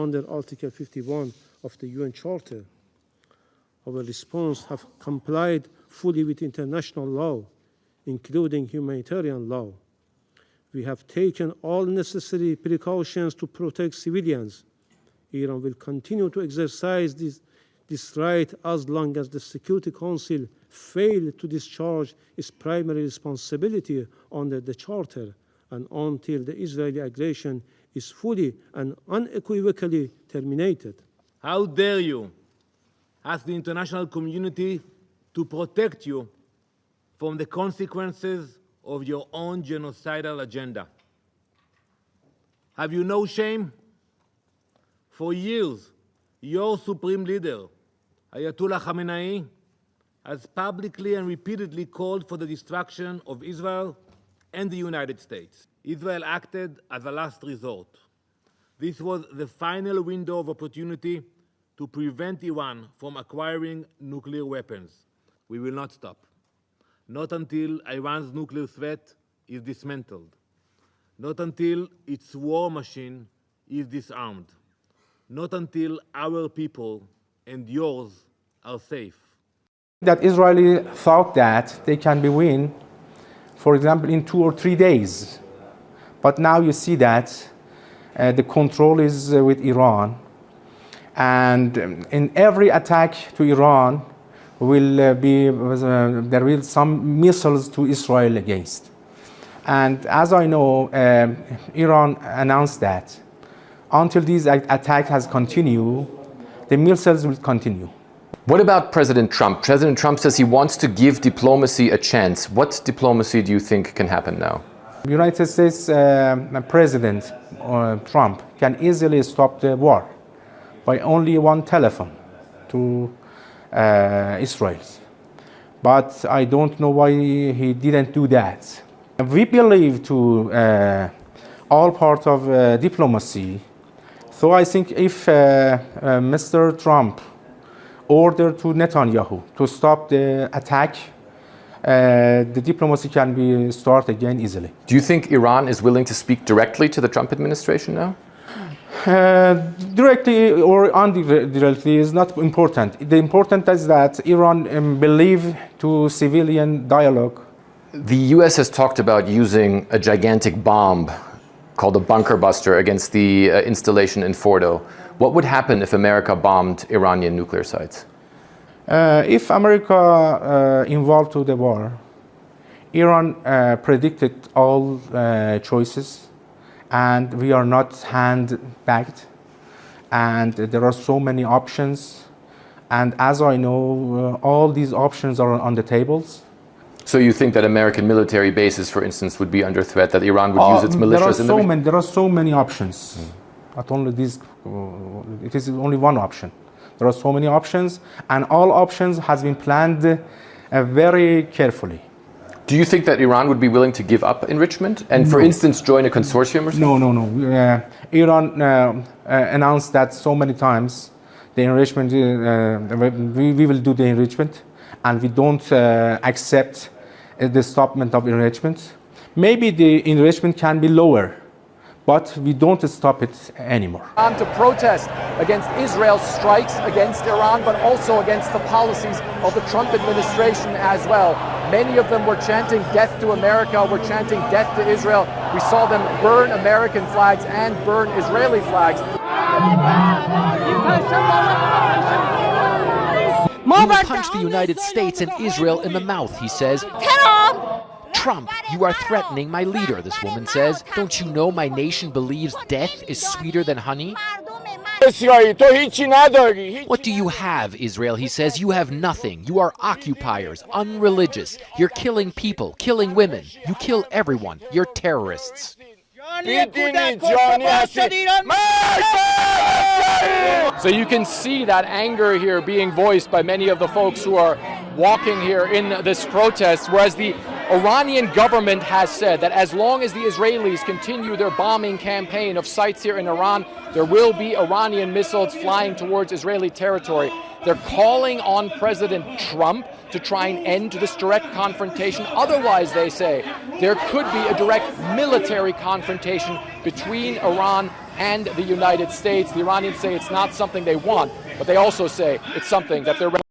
under Article 51 of the UN Charter. Our response have complied fully with international law, including humanitarian law. We have taken all necessary precautions to protect civilians. Iran will continue to exercise this right as long as the Security Council fails to discharge its primary responsibility under the Charter and until the Israeli aggression is fully and unequivocally terminated. How dare you ask the international community to protect you from the consequences of your own genocidal agenda? Have you no shame? For years, your supreme leader, Ayatollah Khamenei, has publicly and repeatedly called for the destruction of Israel and the United States. Israel acted as a last resort. This was the final window of opportunity to prevent Iran from acquiring nuclear weapons. We will not stop. Not until Iran's nuclear threat is dismantled. Not until its war machine is disarmed. Not until our people and yours are safe. That Israeli thought that they can be win, for example, in 2 or 3 days. But now you see that the control is with Iran. And in every attack to Iran, there will be some missiles to Israel against. And as I know, Iran announced that until this attack has continued, the missiles will continue. What about President Trump? President Trump says he wants to give diplomacy a chance. What diplomacy do you think can happen now? The United States President Trump can easily stop the war by only one telephone to Israel. But I don't know why he didn't do that. We believe to all part of diplomacy. So I think if Mr. Trump ordered to Netanyahu to stop the attack, the diplomacy can be started again easily. Do you think Iran is willing to speak directly to the Trump administration now? Directly or indirectly is not important. The important is that Iran believe to civilian dialogue. The US has talked about using a gigantic bomb called a bunker buster against the installation in Fordo. What would happen if America bombed Iranian nuclear sites? If America involved to the war, Iran predicted all choices, and we are not hand-backed, and there are so many options. And as I know, all these options are on the tables. So you think that American military bases, for instance, would be under threat, that Iran would use its militias in the region? There are so many options. Not only this, it is only one option. There are so many options, and all options has been planned very carefully. Do you think that Iran would be willing to give up enrichment and, for instance, join a consortium or something? No. Iran announced that so many times. The enrichment, we will do the enrichment, and we don't accept the stoppment of enrichment. Maybe the enrichment can be lower, but we don't stop it anymore. To protest against Israel's strikes against Iran, but also against the policies of the Trump administration as well. Many of them were chanting death to America, were chanting death to Israel. We saw them burn American flags and burn Israeli flags. You punched the United States and Israel in the mouth, he says. Trump, you are threatening my leader, this woman says. Don't you know my nation believes death is sweeter than honey? What do you have, Israel? He says. You have nothing. You are occupiers, unreligious. You're killing people, killing women. You kill everyone. You're terrorists. So you can see that anger here being voiced by many of the folks who are walking here in this protest, whereas the Iranian government has said that as long as the Israelis continue their bombing campaign of sites here in Iran, there will be Iranian missiles flying towards Israeli territory. They're calling on President Trump to try and end this direct confrontation. Otherwise, they say, there could be a direct military confrontation between Iran and the United States. The Iranians say it's not something they want, but they also say it's something that they're ready